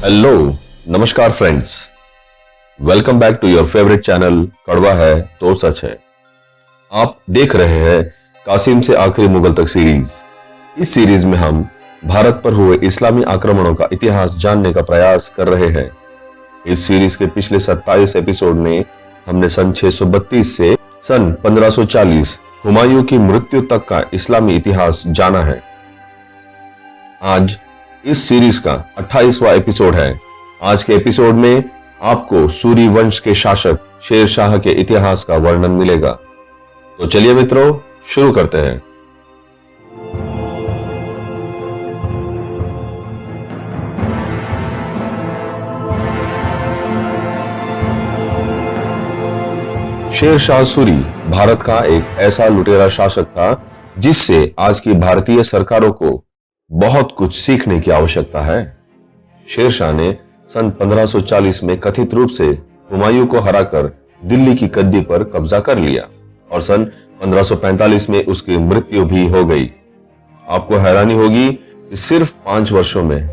Hello, नमस्कार friends. Welcome back to your favourite channel कड़वा है तो सच है। आप देख रहे हैं कासिम से आखिरी मुगल तक सीरीज। इस सीरीज में हम भारत पर हुए इस्लामी आक्रमणों का इतिहास जानने का प्रयास कर रहे हैं। इस सीरीज के पिछले 27 एपिसोड में हमने सन 632 से सन 1540 हुमायूं की मृत्यु तक का इस्लामी इतिहास जाना है। आज इस सीरीज का 28वां एपिसोड है। आज के एपिसोड में आपको सूरी वंश के शासक शेर शाह के इतिहास का वर्णन मिलेगा। तो चलिए मित्रों, शुरू करते हैं। शेर शाह सूरी भारत का एक ऐसा लुटेरा शासक था जिससे आज की भारतीय सरकारों को बहुत कुछ सीखने की आवश्यकता है। शेर शाह ने सन 1540 में कथित रूप से हुमायूं को हराकर दिल्ली की गद्दी पर कब्जा कर लिया और सन 1545 में उसकी मृत्यु भी हो गई। आपको हैरानी होगी कि सिर्फ 5 वर्षों में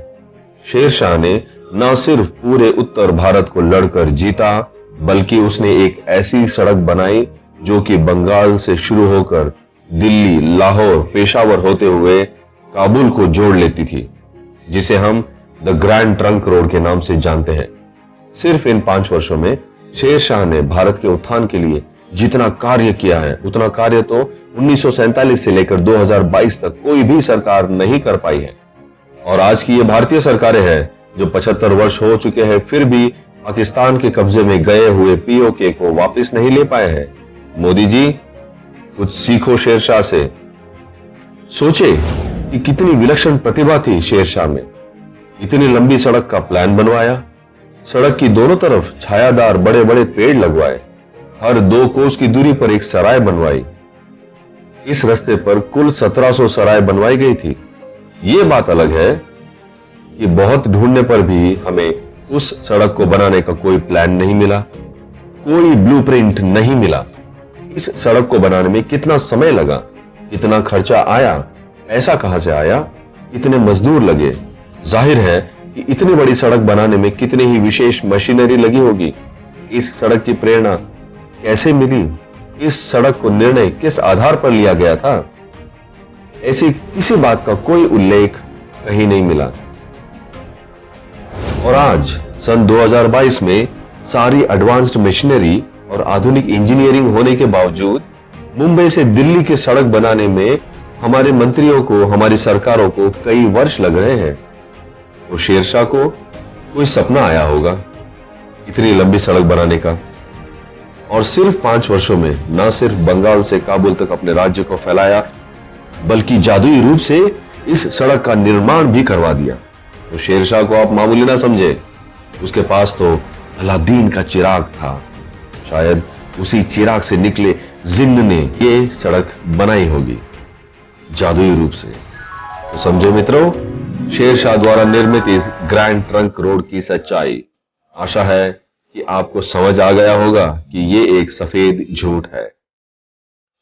शेर शाह ने न सिर्फ पूरे उत्तर भारत को लड़कर जीता, बल्कि उसने एक ऐसी सड़क बनाई जो कि बंगाल से शुरू होकर दिल्ली, लाहौर, पेशावर होते हुए काबुल को जोड़ लेती थी, जिसे हम द ग्रैंड ट्रंक रोड के नाम से जानते हैं। सिर्फ इन 5 वर्षों में शेर शाह ने भारत के उत्थान के लिए जितना कार्य किया है, उतना कार्य तो 1947 से लेकर 2022 तक कोई भी सरकार नहीं कर पाई है। और आज की ये भारतीय सरकारें हैं जो 75 वर्ष हो चुके हैं, फिर भी पाकिस्तान के कब्जे में गए हुए पीओके को वापस नहीं ले पाए हैं। मोदी जी, कुछ सीखो शेर शाह से। सोचे कि कितनी विलक्षण प्रतिभा थी शेर शाह में। इतनी लंबी सड़क का प्लान बनवाया, सड़क की दोनों तरफ छायादार बड़े बड़े पेड़ लगवाए, हर 2 कोस की दूरी पर एक सराय बनवाई। इस रास्ते पर कुल 1700 सराय बनवाई गई थी। यह बात अलग है कि बहुत ढूंढने पर भी हमें उस सड़क को बनाने का कोई प्लान नहीं मिला, कोई ब्लूप्रिंट नहीं मिला। इस सड़क को बनाने में कितना समय लगा, कितना खर्चा आया, ऐसा कहां से आया, कितने मजदूर लगे। जाहिर है कि इतनी बड़ी सड़क बनाने में कितनी ही विशेष मशीनरी लगी होगी। इस सड़क की प्रेरणा कैसे मिली, इस सड़क को निर्णय किस आधार पर लिया गया था, ऐसी किसी बात का कोई उल्लेख कहीं नहीं मिला। और आज सन 2022 में सारी एडवांस्ड मशीनरी और आधुनिक इंजीनियरिंग होने के बावजूद मुंबई से दिल्ली की सड़क बनाने में हमारे मंत्रियों को, हमारी सरकारों को कई वर्ष लग रहे हैं। तो शेर शाह को कोई सपना आया होगा इतनी लंबी सड़क बनाने का, और सिर्फ 5 वर्षों में न सिर्फ बंगाल से काबुल तक अपने राज्य को फैलाया, बल्कि जादुई रूप से इस सड़क का निर्माण भी करवा दिया। तो शेर शाह को आप मामूली ना समझे, उसके पास तो अलादीन का चिराग था। शायद उसी चिराग से निकले जिन्न ने ये सड़क बनाई होगी जादुई रूप से। तो समझे मित्रों, शेर शाह द्वारा निर्मित इस ग्रैंड ट्रंक रोड की सच्चाई। आशा है कि आपको समझ आ गया होगा कि ये एक सफेद झूठ है।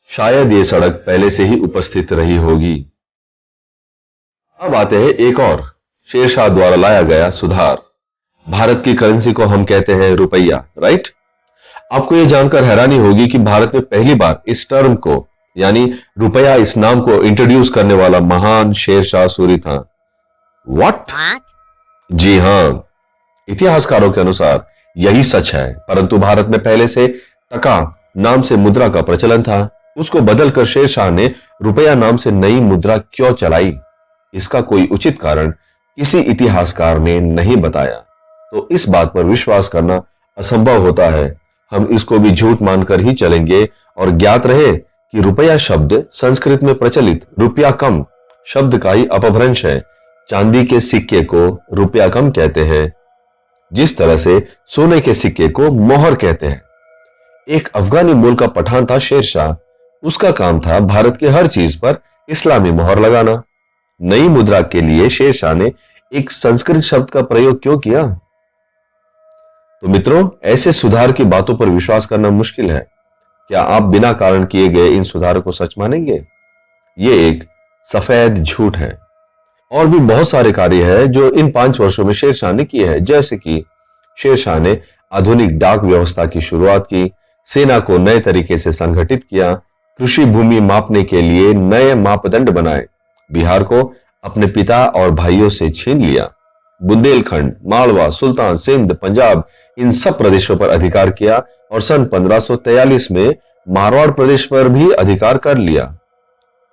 शायद ये सड़क पहले से ही उपस्थित रही होगी। अब आते हैं एक और शेर शाह द्वारा लाया गया सुधार। भारत की करेंसी को हम कहते हैं रुपया, राइट? आपको यह जानकर हैरानी होगी कि भारत में पहली बार इस टर्म को, यानी रुपया, इस नाम को इंट्रोड्यूस करने वाला महान शेर शाह सूरी था। व्हाट? जी हां, इतिहासकारों के अनुसार यही सच है, परंतु भारत में पहले से टका नाम से मुद्रा का प्रचलन था। उसको बदलकर शेर शाह ने रुपया नाम से नई मुद्रा क्यों चलाई, इसका कोई उचित कारण किसी इतिहासकार ने नहीं बताया। तो इस बात पर विश्वास करना असंभव होता है। हम इसको भी झूठ मानकर ही चलेंगे और ज्ञात रहे कि रुपया शब्द संस्कृत में प्रचलित रुपया कम शब्द का ही अपभ्रंश है। चांदी के सिक्के को रुपया कम कहते हैं, जिस तरह से सोने के सिक्के को मोहर कहते हैं। एक अफगानी मूल का पठान था शेर शाह। उसका काम था भारत के हर चीज पर इस्लामी मोहर लगाना। नई मुद्रा के लिए शेर शाह ने एक संस्कृत शब्द का प्रयोग क्यों किया? तो मित्रों, ऐसे सुधार की बातों पर विश्वास करना मुश्किल है। क्या आप बिना कारण किए गए इन सुधारों को सच मानेंगे? ये एक सफेद झूठ है। और भी बहुत सारे कार्य हैं जो इन 5 वर्षों में शेरशाह ने किए हैं, जैसे कि शेरशाह ने आधुनिक डाक व्यवस्था की शुरुआत की, सेना को नए तरीके से संगठित किया, कृषि भूमि मापने के लिए नए मापदंड बनाए, बिहार को अपने पिता और भाइयों से छीन लिया, बुंदेलखंड, मालवा, सुल्तान, सिंध, पंजाब इन सब प्रदेशों पर अधिकार किया और सन 1543 में मारवाड़ प्रदेश पर भी अधिकार कर लिया।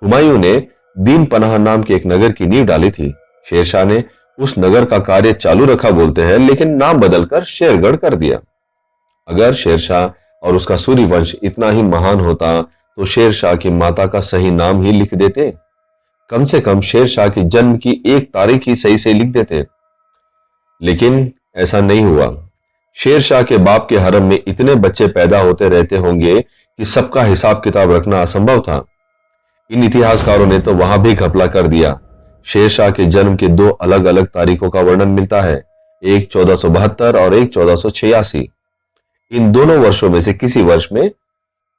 हुमायूं ने दीन पनाह नाम के एक नगर की नींव डाली थी। शेरशाह ने उस नगर का कार्य चालू रखा बोलते हैं, लेकिन नाम बदलकर शेरगढ़ कर दिया। अगर शेरशाह और उसका सूर्य वंश इतना ही महान होता तो शेरशाह की माता का सही नाम ही लिख देते, कम से कम शेरशाह की जन्म की एक तारीख ही सही से लिख देते। लेकिन ऐसा नहीं हुआ। शेरशाह के बाप के हरम में इतने बच्चे पैदा होते रहते होंगे कि सबका हिसाब किताब रखना असंभव था। इन इतिहासकारों ने तो वहां भी घपला कर दिया। शेरशाह के जन्म के 2 अलग अलग तारीखों का वर्णन मिलता है, एक 1472 और एक 1486। इन दोनों वर्षों में से किसी वर्ष में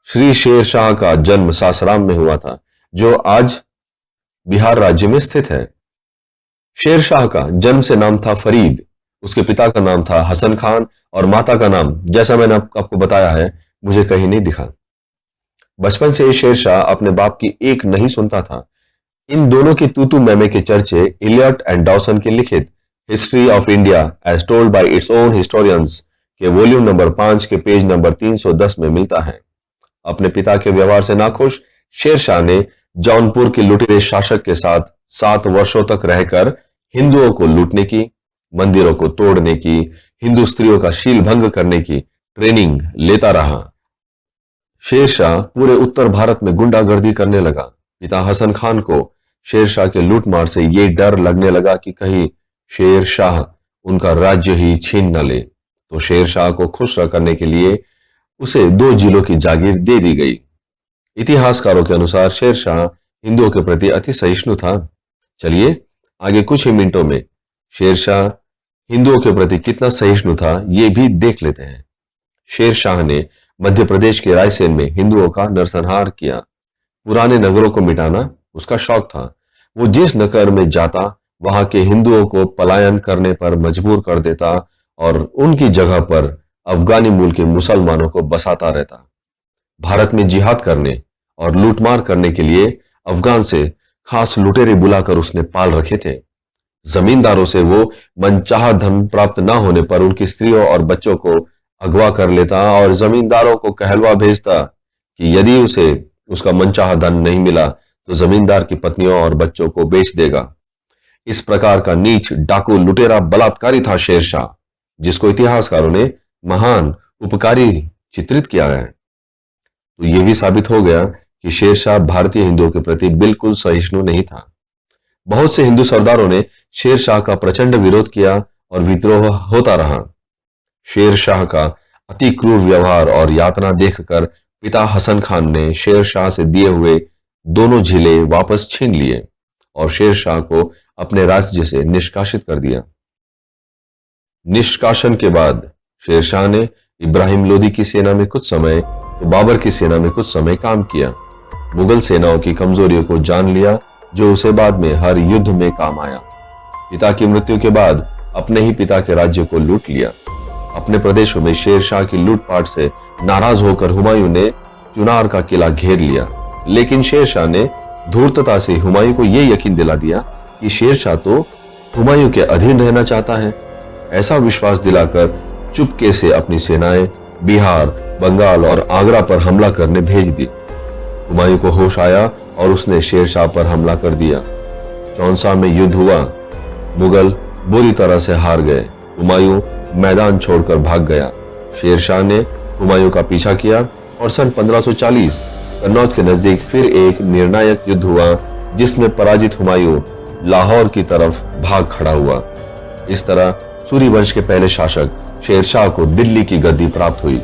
श्री शेरशाह का जन्म सासाराम में हुआ था, जो आज बिहार राज्य में स्थित है। शेरशाह का जन्म से नाम था फरीद, उसके पिता का नाम था हसन खान और माता का नाम, जैसा मैंने आपको बताया है, मुझे कहीं नहीं दिखा। बचपन से शेरशाह अपने बाप की एक नहीं सुनता था। इन दोनों की तूतू मैमे के चर्चे इलियट एंड डॉसन के लिखित history of India as told by its own historians के वॉल्यूम नंबर 5 के पेज नंबर 310 में मिलता है। अपने पिता के व्यवहार से नाखुश शेरशाह ने जौनपुर के लुटेरे शासक के साथ 7 वर्षों तक रहकर हिंदुओं को लूटने की, मंदिरों को तोड़ने की, हिंदू स्त्रियों का शील भंग करने की ट्रेनिंग लेता रहा। शेरशाह पूरे उत्तर भारत में गुंडागर्दी करने लगा। पिता हसन खान को शेरशाह के लूटमार से ये डर लगने लगा कि कहीं शेरशाह उनका राज्य ही छीन न ले, तो शेरशाह को खुश करने के लिए उसे 2 जिलों की जागीर दे दी गई। इतिहासकारों के अनुसार शेरशाह हिंदुओं के प्रति अति सहिष्णु था। चलिए आगे कुछ ही मिनटों में शेरशाह हिंदुओं के प्रति कितना सहिष्णु था ये भी देख लेते हैं। शेरशाह ने मध्य प्रदेश के रायसेन में हिंदुओं का नरसंहार किया। पुराने नगरों को मिटाना उसका शौक था। वो जिस नगर में जाता वहां के हिंदुओं को पलायन करने पर मजबूर कर देता और उनकी जगह पर अफगानी मूल के मुसलमानों को बसाता रहता। भारत में जिहाद करने और लूटमार करने के लिए अफगान से खास लुटेरे बुलाकर उसने पाल रखे थे। जमींदारों से वो मनचाहा धन प्राप्त न होने पर उनकी स्त्रियों और बच्चों को अगवा कर लेता और जमींदारों को कहलवा भेजता कि यदि उसे उसका मनचाहा धन नहीं मिला तो जमींदार की पत्नियों और बच्चों को बेच देगा। इस प्रकार का नीच डाकू लुटेरा बलात्कारी था शेरशाह, जिसको इतिहासकारों ने महान उपकारी चित्रित किया है। तो यह भी साबित हो गया कि शेरशाह भारतीय हिंदुओं के प्रति बिल्कुल सहिष्णु नहीं था। बहुत से हिंदू सरदारों ने शेरशाह का प्रचंड विरोध किया और विद्रोह होता रहा। शेरशाह का अति क्रूर व्यवहार और यातना देखकर पिता हसन खान ने शेरशाह से दिए हुए दोनों जिले वापस छीन लिए और शेरशाह को अपने राज्य से निष्कासित कर दिया। निष्कासन के बाद शेरशाह ने इब्राहिम लोदी की सेना में कुछ समय तो बाबर की सेना में कुछ समय काम किया। मुगल सेनाओं की कमजोरियों को जान लिया, जो उसे बाद में हर युद्ध में काम आया। पिता की मृत्यु के बाद अपने ही पिता के राज्य को लूट लिया। अपने प्रदेशों में शेरशाह की लूटपाट से नाराज होकर हुमायूं ने चुनार का किला घेर लिया, लेकिन शेरशाह ने धूर्तता से हुमायूं को यह यकीन दिला दिया कि शेरशाह तो हुमायूं के अधीन रहना चाहता है। ऐसा विश्वास दिलाकर चुपके से अपनी सेनाएं बिहार, बंगाल और आगरा पर हमला करने भेज दी। हुमायूं को होश आया और उसने शेरशाह पर हमला कर दिया। चौसा में युद्ध हुआ। मुगल बुरी तरह से हार गए। हुमायूं मैदान छोड़कर भाग गया। शेरशाह ने हुमायूं का पीछा किया और सन 1540 कन्नौज के नजदीक फिर एक निर्णायक युद्ध हुआ, जिसमें पराजित हुमायूं लाहौर की तरफ भाग खड़ा हुआ। इस तरह सूर्यवंश के पहले शासक शेरशाह को दिल्ली की गद्दी प्राप्त हुई।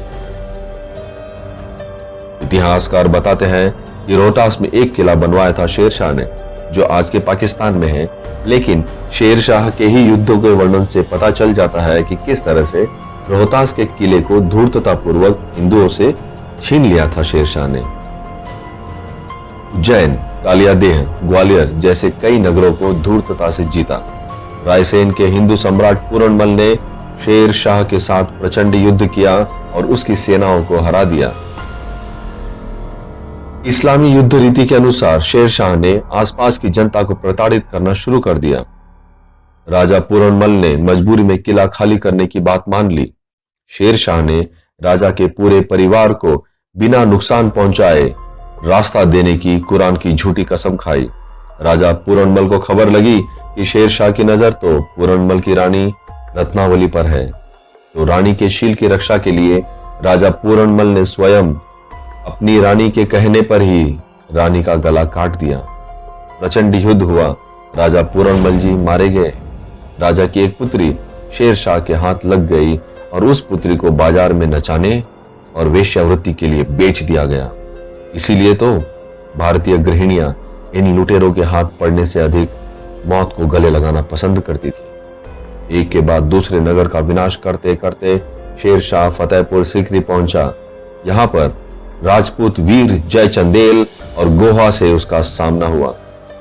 इतिहासकार बताते हैं कि रोहतास में एक किला बनवाया था शेरशाह ने, जो आज के पाकिस्तान में है, लेकिन शेरशाह के ही युद्धों के वर्णन से पता चल जाता है कि किस तरह से रोहतास के किले को धूर्ततापूर्वक हिंदुओं से छीन लिया था शेरशाह ने। जैन कालियादेह, ग्वालियर जैसे कई नगरों को धूर्तता से जीता। रायसेन के हिंदू सम्राट पूरनमल ने शेर शाह के साथ प्रचंड युद्ध किया और उसकी सेनाओं को हरा दिया। इस्लामी युद्ध रीति के अनुसार शेर शाह ने आसपास की जनता को प्रताड़ित करना शुरू कर दिया। राजा पूरनमल ने मजबूरी में किला खाली करने की बात मान ली। शेर शाह ने राजा के पूरे परिवार को बिना नुकसान पहुंचाए रास्ता देने की कुरान की झूठी कसम खाई। राजा पूरनमल को खबर लगी कि शेर शाह की नजर तो पूरनमल की रानी रत्नावली पर है, तो रानी के शील की रक्षा के लिए राजा पूरनमल ने स्वयं अपनी रानी के कहने पर ही रानी का गला काट दिया। प्रचंड युद्ध हुआ। राजा पूरनमल जी मारे गए। राजा की एक पुत्री शेर शाह के हाथ लग गई और उस पुत्री को बाजार में नचाने और वेश्यावृत्ति के लिए बेच दिया गया। इसीलिए तो भारतीय गृहिणियां इन लुटेरों के हाथ पड़ने से अधिक मौत को गले लगाना पसंद करती थी। एक के बाद दूसरे नगर का विनाश करते करते शेर शाह फतेहपुर सीकरी पहुंचा। यहां पर राजपूत वीर जय चंदेल और गोहा से उसका सामना हुआ।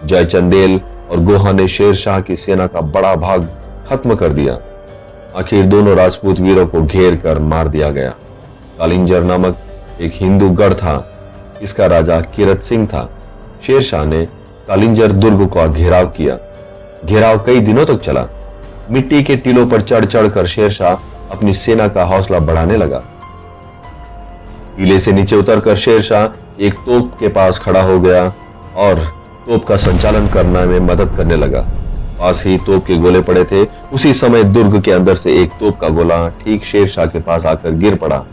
जय चंदेल और गोहा ने शेर शाह की सेना का बड़ा भाग खत्म कर दिया। आखिर दोनों राजपूत वीरों को घेर कर मार दिया गया। कालिंजर नामक एक हिंदू गढ़ था। इसका राजा कीरत सिंह था। शेर शाह ने कालिंजर दुर्ग का घेराव किया। घेराव कई दिनों तक चला। मिट्टी के टीलों पर चढ़ चढ़कर शेर शाह अपनी सेना का हौसला बढ़ाने लगा। टीले से नीचे उतरकर शेर शाह एक तोप के पास खड़ा हो गया और तोप का संचालन करने में मदद करने लगा। पास ही तोप के गोले पड़े थे। उसी समय दुर्ग के अंदर से एक तोप का गोला ठीक शेर शाह के पास आकर गिर पड़ा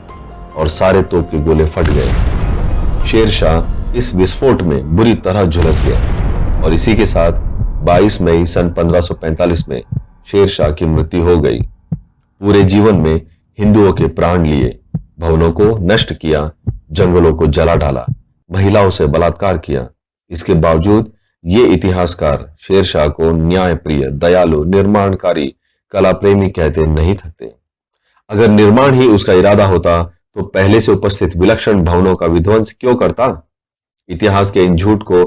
और सारे तोप के गोले फट गए। शेर शाह इस विस्फोट में बुरी तरह झुलस गया और इसी के साथ 22 मई सन 1545 में शेर शाह की मृत्यु हो गई। पूरे जीवन में हिंदुओं के प्राण लिए, भवनों को नष्ट किया, जंगलों को जला डाला, महिलाओं से बलात्कार किया। इसके बावजूद ये इतिहासकार शेर शाह को न्यायप्रिय, दयालु, निर्माणकारी, कला प्रेमी कहते नहीं थकते। अगर निर्माण ही उसका इरादा होता तो पहले से उपस्थित विलक्षण भवनों का विध्वंस क्यों करता? इतिहास के इन झूठ को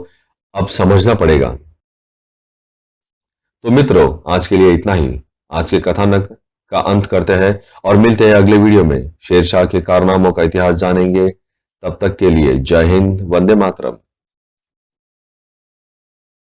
अब समझना पड़ेगा। तो मित्रों, आज के लिए इतना ही। आज के कथानक का अंत करते हैं और मिलते हैं अगले वीडियो में। शेर शाह के कारनामों का इतिहास जानेंगे। तब तक के लिए जय हिंद, वंदे मातरम।